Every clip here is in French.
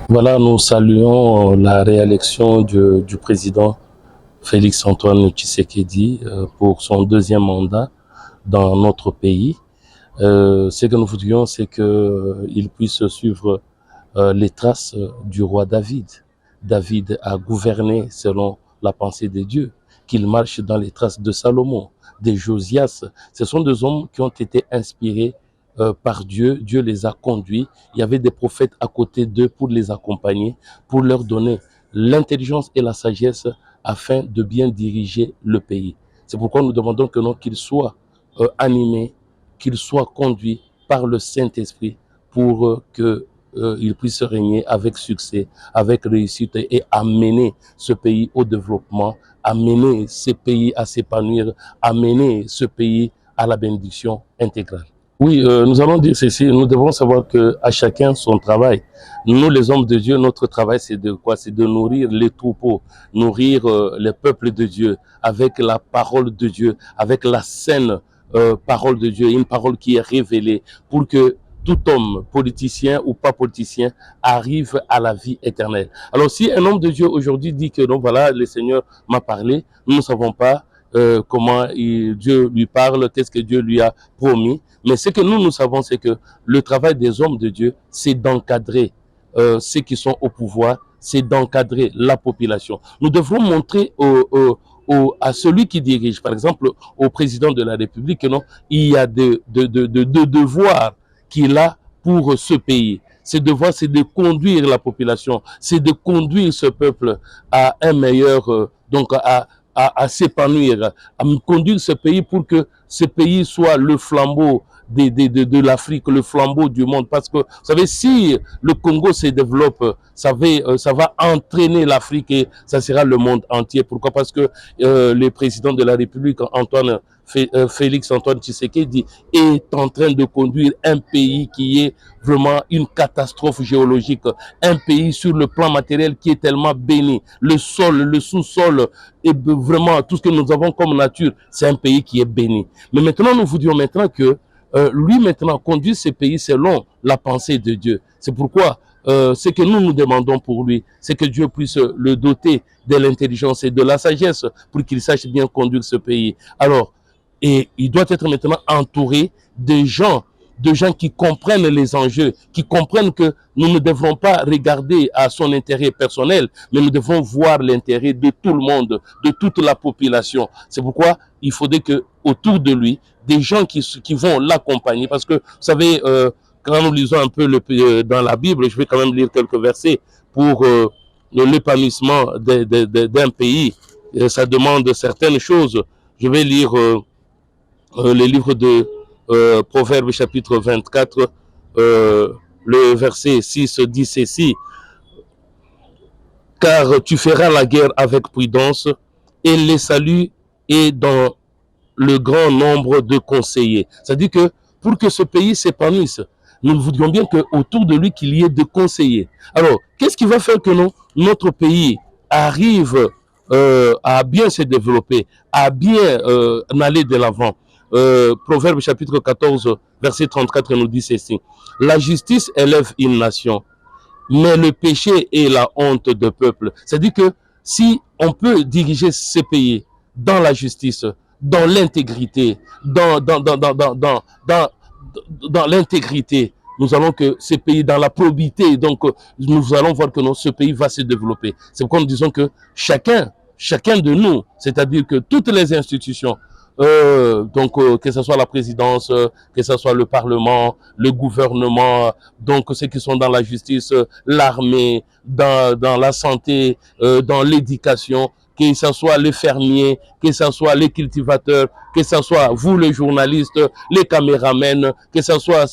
Voilà, nous saluons la réélection du président Félix-Antoine Tshisekedi pour son deuxième mandat dans notre pays. Ce que nous voudrions, c'est qu'il puisse suivre les traces du roi David. David a gouverné selon la pensée de Dieu, qu'il marche dans les traces de Salomon, de Josias. Ce sont des hommes qui ont été inspirés par Dieu. Dieu les a conduits. Il y avait des prophètes à côté d'eux pour les accompagner, pour leur donner l'intelligence et la sagesse afin de bien diriger le pays. C'est pourquoi nous demandons que non, qu'ils soient animés, qu'ils soient conduits par le Saint-Esprit pour qu'il puisse régner avec succès, avec réussite et amener ce pays au développement, amener ce pays à s'épanouir, amener ce pays à la bénédiction intégrale. Oui, nous allons dire ceci, nous devons savoir qu'à chacun son travail. Nous, les hommes de Dieu, notre travail, c'est de quoi? C'est de nourrir les troupeaux, nourrir les peuples de Dieu avec la parole de Dieu, avec la saine parole de Dieu, une parole qui est révélée pour que tout homme, politicien ou pas politicien, arrive à la vie éternelle. Alors, si un homme de Dieu aujourd'hui dit que non, voilà, le Seigneur m'a parlé, nous ne savons pas comment Dieu lui parle, qu'est-ce que Dieu lui a promis. Mais ce que nous savons, c'est que le travail des hommes de Dieu, c'est d'encadrer ceux qui sont au pouvoir, c'est d'encadrer la population. Nous devrons montrer à celui qui dirige, par exemple au président de la République, non, il y a de devoirs qu'il a pour ce pays. Ces devoirs, c'est de conduire la population, c'est de conduire ce peuple à un meilleur, donc à s'épanouir, à conduire ce pays pour que ce pays soit le flambeau de l'Afrique, le flambeau du monde. Parce que, vous savez, si le Congo se développe, ça va entraîner l'Afrique et ça sera le monde entier. Pourquoi? Parce que le président de la République, Félix-Antoine Tshisekedi, est en train de conduire un pays qui est vraiment une catastrophe géologique, un pays sur le plan matériel qui est tellement béni. Le sol, le sous-sol, et vraiment tout ce que nous avons comme nature, c'est un pays qui est béni. Mais maintenant, nous vous disons maintenant que lui maintenant conduit ce pays selon la pensée de Dieu. C'est pourquoi ce que nous demandons pour lui, c'est que Dieu puisse le doter de l'intelligence et de la sagesse pour qu'il sache bien conduire ce pays. Alors, et il doit être maintenant entouré de gens qui comprennent les enjeux, qui comprennent que nous ne devrons pas regarder à son intérêt personnel, mais nous devons voir l'intérêt de tout le monde, de toute la population. C'est pourquoi il faudrait que autour de lui, des gens qui vont l'accompagner, parce que, vous savez, quand nous lisons un peu dans la Bible, je vais quand même lire quelques versets pour l'épanouissement d'un pays. Ça demande certaines choses. Je vais lire le livre de Proverbes chapitre 24, le verset 6 dit ceci: car tu feras la guerre avec prudence et le salut est dans le grand nombre de conseillers. C'est-à-dire que pour que ce pays s'épanouisse, nous voudrions bien qu'autour de lui, qu'il y ait des conseillers. Alors, qu'est-ce qui va faire que notre pays arrive à bien se développer, à bien aller de l'avant? Proverbe chapitre 14, verset 34 nous dit ceci: la justice élève une nation, mais le péché est la honte de peuple. C'est-à-dire que si on peut diriger ce pays dans la justice, dans l'intégrité, dans l'intégrité, nous allons que ce pays, dans la probité, donc nous allons voir que ce pays va se développer. C'est pourquoi nous disons que chacun de nous, c'est-à-dire que toutes les institutions, que ce soit la présidence, que ce soit le Parlement, le gouvernement, donc ceux qui sont dans la justice, l'armée, dans la santé, dans l'éducation, que ce soit les fermiers, que ce soit les cultivateurs, que ce soit vous les journalistes, les caméramens, que ce soit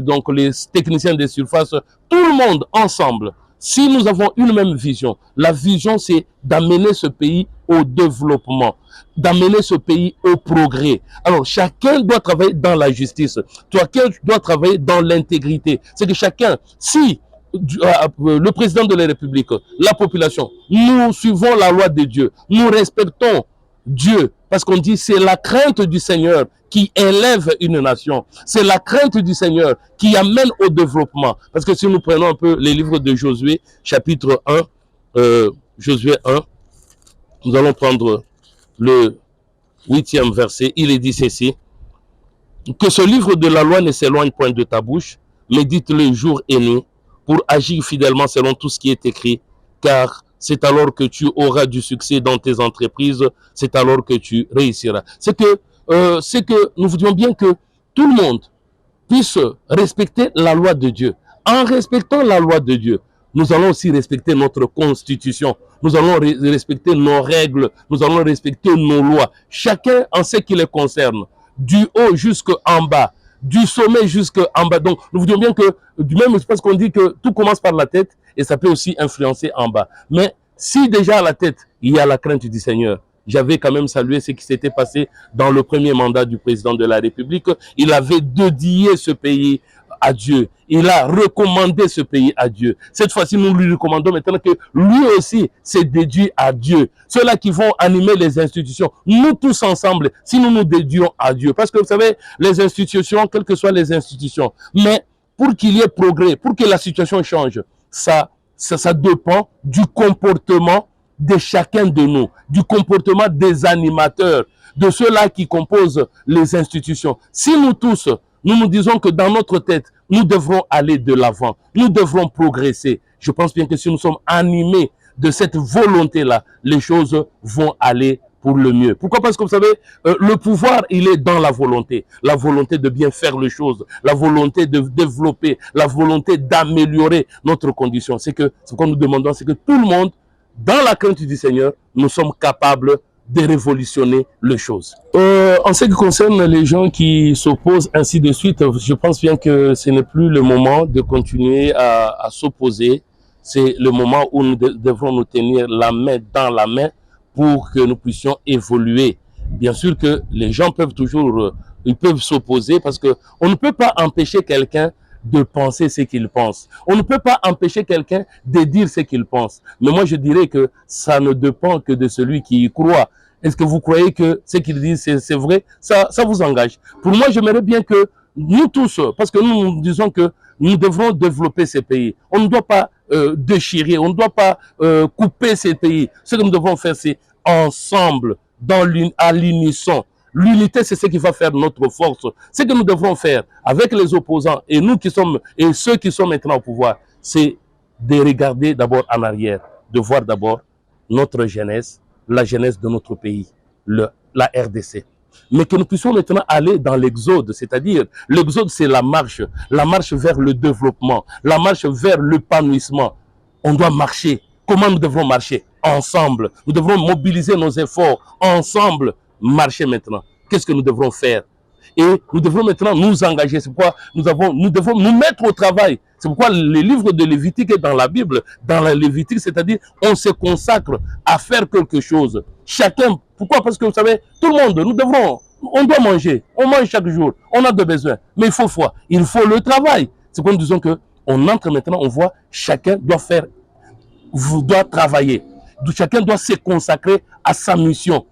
donc les techniciens de surface, tout le monde ensemble. Si nous avons une même vision, la vision c'est d'amener ce pays au développement, d'amener ce pays au progrès. Alors chacun doit travailler dans la justice, chacun doit travailler dans l'intégrité. C'est que chacun, si le président de la République, la population, nous suivons la loi de Dieu, nous respectons Dieu, Parce qu'on dit c'est la crainte du Seigneur qui élève une nation. C'est la crainte du Seigneur qui amène au développement. Parce que si nous prenons un peu les livres de Josué, chapitre 1, Josué 1, nous allons prendre le 8e verset. Il est dit ceci: que ce livre de la loi ne s'éloigne point de ta bouche, médite-le jour et nuit, pour agir fidèlement selon tout ce qui est écrit, car c'est alors que tu auras du succès dans tes entreprises, c'est alors que tu réussiras. C'est que nous voudrions bien que tout le monde puisse respecter la loi de Dieu. En respectant la loi de Dieu, nous allons aussi respecter notre constitution. Nous allons respecter nos règles. Nous allons respecter nos lois. Chacun en ce qui les concerne, du haut jusqu'en bas, du sommet jusqu'en bas. Donc, nous voudrions bien que, du même espace qu'on dit que tout commence par la tête et ça peut aussi influencer en bas. Mais si déjà à la tête, il y a la crainte du Seigneur, j'avais quand même salué ce qui s'était passé dans le premier mandat du président de la République. Il avait dédié ce pays à Dieu. Il a recommandé ce pays à Dieu. Cette fois-ci, nous lui recommandons maintenant que lui aussi s'est dédié à Dieu. Ceux-là qui vont animer les institutions, nous tous ensemble, si nous nous dédions à Dieu. Parce que vous savez, les institutions, quelles que soient les institutions, mais pour qu'il y ait progrès, pour que la situation change, ça dépend du comportement de chacun de nous, du comportement des animateurs, de ceux-là qui composent les institutions. Si nous tous, nous nous disons que dans notre tête, nous devrons aller de l'avant, nous devrons progresser, je pense bien que si nous sommes animés de cette volonté-là, les choses vont aller pour le mieux. Pourquoi? Parce que vous savez, le pouvoir, il est dans la volonté de bien faire les choses, la volonté de développer, la volonté d'améliorer notre condition. C'est que ce qu'on nous demandons, c'est que tout le monde, dans la crainte du Seigneur, nous sommes capables de révolutionner les choses. En ce qui concerne les gens qui s'opposent, ainsi de suite, je pense bien que ce n'est plus le moment de continuer à s'opposer. C'est le moment où nous devrons nous tenir la main dans la main pour que nous puissions évoluer. Bien sûr que les gens peuvent toujours, ils peuvent s'opposer parce que on ne peut pas empêcher quelqu'un de penser ce qu'il pense. On ne peut pas empêcher quelqu'un de dire ce qu'il pense. Mais moi, je dirais que ça ne dépend que de celui qui y croit. Est-ce que vous croyez que ce qu'il dit, c'est vrai? Ça vous engage. Pour moi, j'aimerais bien que nous tous, parce que nous disons que nous devrons développer ces pays. On ne doit pas déchirer, on ne doit pas couper ces pays. Ce que nous devons faire, c'est ensemble, à l'unisson. L'unité, c'est ce qui va faire notre force. Ce que nous devrons faire avec les opposants et nous qui sommes, et ceux qui sont maintenant au pouvoir, c'est de regarder d'abord en arrière, de voir d'abord notre jeunesse, la jeunesse de notre pays, la RDC. Mais que nous puissions maintenant aller dans l'exode, c'est-à-dire l'exode, c'est la marche vers le développement, la marche vers l'épanouissement. On doit marcher. Comment nous devrons marcher? Ensemble. Nous devrons mobiliser nos efforts ensemble. Marcher maintenant. Qu'est-ce que nous devrons faire? Et nous devrons maintenant nous engager. C'est pourquoi nous devons nous mettre au travail. C'est pourquoi le livre de Lévitique est dans la Bible. Dans la Lévitique, c'est-à-dire on se consacre à faire quelque chose. Chacun. Pourquoi? Parce que vous savez, tout le monde, on doit manger. On mange chaque jour. On a des besoins. Mais il faut foi. Il faut le travail. C'est pourquoi nous disons que on entre maintenant, on voit chacun doit travailler. Chacun doit se consacrer à sa mission.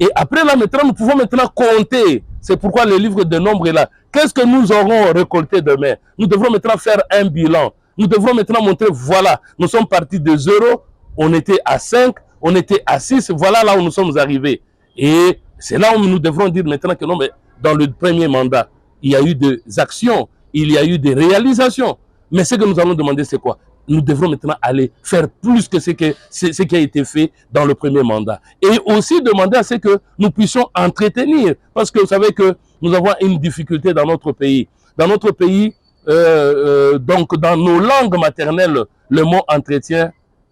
Et après là, maintenant, nous pouvons maintenant compter. C'est pourquoi le livre de Nombres est là. Qu'est-ce que nous aurons récolté demain? Nous devrons maintenant faire un bilan. Nous devrons maintenant montrer, voilà, nous sommes partis de 0, on était à 5, on était à 6, voilà là où nous sommes arrivés. Et c'est là où nous devrons dire maintenant que non, mais dans le premier mandat, il y a eu des actions, il y a eu des réalisations. Mais ce que nous allons demander, c'est quoi? Nous devrons maintenant aller faire plus que ce qui a été fait dans le premier mandat. Et aussi demander à ce que nous puissions entretenir. Parce que vous savez que nous avons une difficulté dans notre pays. Dans notre pays, donc dans nos langues maternelles, le mot entretien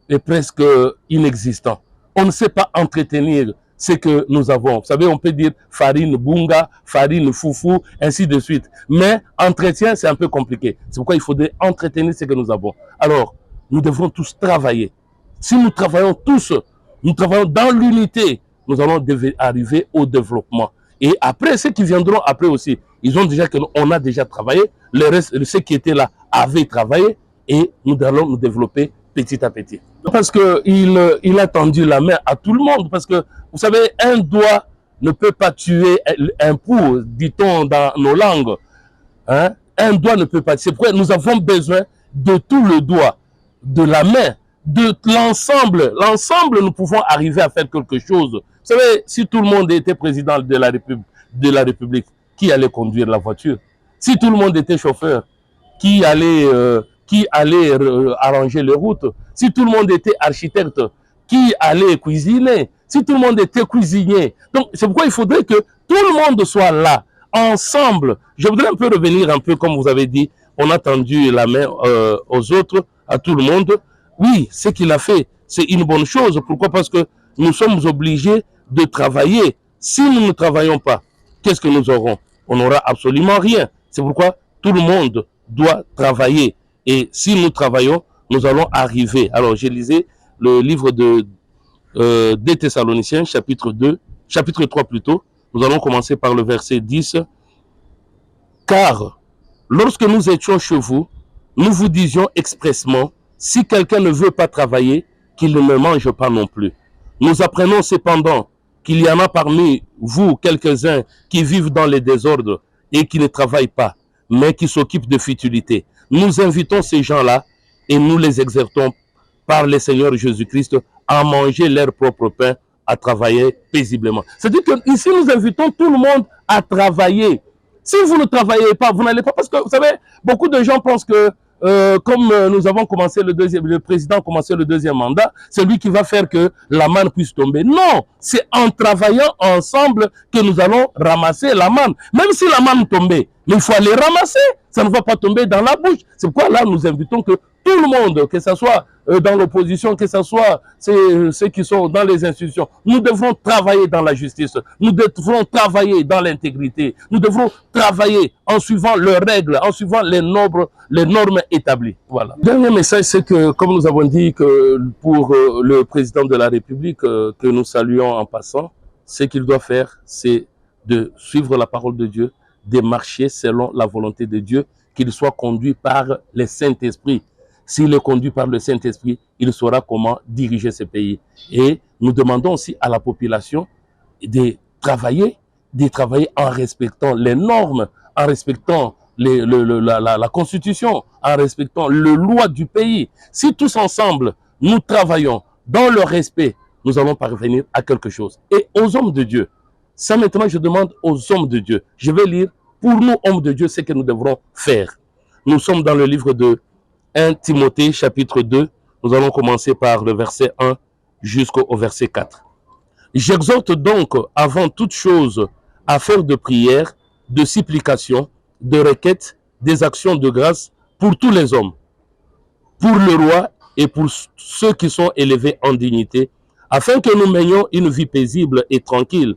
est presque inexistant. On ne sait pas entretenir ce que nous avons. Vous savez, on peut dire farine bunga, farine foufou, ainsi de suite. Mais entretien, c'est un peu compliqué. C'est pourquoi il faudrait entretenir ce que nous avons. Alors, nous devrons tous travailler. Si nous travaillons tous, nous travaillons dans l'unité, nous allons arriver au développement. Et après, ceux qui viendront après aussi, ils ont déjà on a déjà travaillé. Le reste, ceux qui étaient là avaient travaillé et nous allons nous développer petit à petit. Parce qu'il a tendu la main à tout le monde. Parce que, vous savez, un doigt ne peut pas tuer un pou, dit-on dans nos langues. Hein? Un doigt ne peut pas. C'est pourquoi nous avons besoin de tout le doigt, de la main, de l'ensemble. L'ensemble, nous pouvons arriver à faire quelque chose. Vous savez, si tout le monde était président de la République, qui allait conduire la voiture? Si tout le monde était chauffeur, qui allait arranger les routes? Si tout le monde était architecte, qui allait cuisiner? Si tout le monde était cuisinier. Donc, c'est pourquoi il faudrait que tout le monde soit là, ensemble. Je voudrais un peu revenir un peu, comme vous avez dit, on a tendu la main aux autres, à tout le monde. Oui, ce qu'il a fait, c'est une bonne chose. Pourquoi? Parce que nous sommes obligés de travailler. Si nous ne travaillons pas, qu'est-ce que nous aurons? On n'aura absolument rien. C'est pourquoi tout le monde doit travailler. Et si nous travaillons, nous allons arriver. Alors, j'ai lisé le livre des Thessaloniciens, chapitre 3 plutôt. Nous allons commencer par le verset 10. Car, lorsque nous étions chez vous, nous vous disions expressement, si quelqu'un ne veut pas travailler, qu'il ne mange pas non plus. Nous apprenons cependant qu'il y en a parmi vous quelques-uns qui vivent dans les désordres et qui ne travaillent pas, mais qui s'occupent de futilités. Nous invitons ces gens-là et nous les exhortons par le Seigneur Jésus-Christ à manger leur propre pain, à travailler paisiblement. C'est-à-dire que ici nous invitons tout le monde à travailler. Si vous ne travaillez pas, vous n'allez pas, parce que vous savez, beaucoup de gens pensent que comme nous avons commencé le président a commencé le deuxième mandat, c'est lui qui va faire que la manne puisse tomber. Non, c'est en travaillant ensemble que nous allons ramasser la manne. Même si la manne tombait, il faut aller ramasser. Ça ne va pas tomber dans la bouche. C'est pourquoi là, nous invitons que tout le monde, que ce soit dans l'opposition, que ce soit ceux qui sont dans les institutions, nous devrons travailler dans la justice, nous devrons travailler dans l'intégrité, nous devrons travailler en suivant leurs règles, en suivant les normes établies. Voilà. Le dernier message, c'est que, comme nous avons dit, que pour le président de la République, que nous saluons en passant, ce qu'il doit faire, c'est de suivre la parole de Dieu, de marcher selon la volonté de Dieu, qu'il soit conduit par le Saint-Esprit. S'il est conduit par le Saint-Esprit, il saura comment diriger ce pays. Et nous demandons aussi à la population de travailler en respectant les normes, en respectant la Constitution, en respectant les lois du pays. Si tous ensemble, nous travaillons dans le respect, nous allons parvenir à quelque chose. Et aux hommes de Dieu, ça maintenant je demande aux hommes de Dieu, je vais lire pour nous hommes de Dieu ce que nous devrons faire. Nous sommes dans le livre de 1 Timothée chapitre 2, nous allons commencer par le verset 1 jusqu'au verset 4. J'exhorte donc avant toute chose à faire de prières, de supplications, de requêtes, des actions de grâce pour tous les hommes, pour le roi et pour ceux qui sont élevés en dignité, afin que nous menions une vie paisible et tranquille,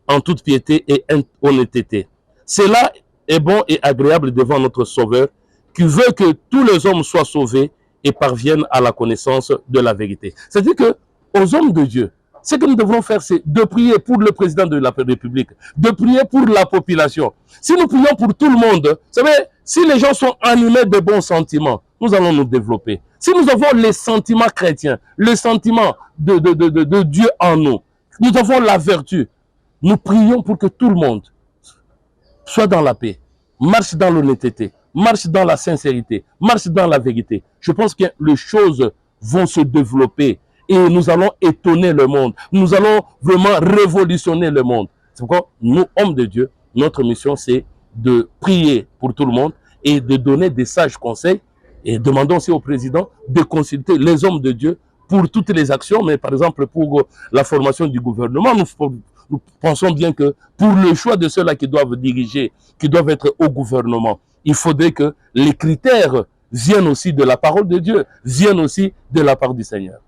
en toute piété et honnêteté. Cela est bon et agréable devant notre Sauveur, qui veut que tous les hommes soient sauvés et parviennent à la connaissance de la vérité. C'est-à-dire que aux hommes de Dieu, ce que nous devrons faire, c'est de prier pour le président de la République, de prier pour la population. Si nous prions pour tout le monde, vous savez, si les gens sont animés de bons sentiments, nous allons nous développer. Si nous avons les sentiments chrétiens, le sentiment de Dieu en nous, nous avons la vertu, nous prions pour que tout le monde soit dans la paix, marche dans l'honnêteté, marche dans la sincérité, marche dans la vérité. Je pense que les choses vont se développer et nous allons étonner le monde. Nous allons vraiment révolutionner le monde. C'est pourquoi nous, hommes de Dieu, notre mission, c'est de prier pour tout le monde et de donner des sages conseils. Et demandons aussi au président de consulter les hommes de Dieu pour toutes les actions, mais par exemple pour la formation du gouvernement, nous pensons bien que pour le choix de ceux-là qui doivent diriger, qui doivent être au gouvernement, il faudrait que les critères viennent aussi de la parole de Dieu, viennent aussi de la part du Seigneur.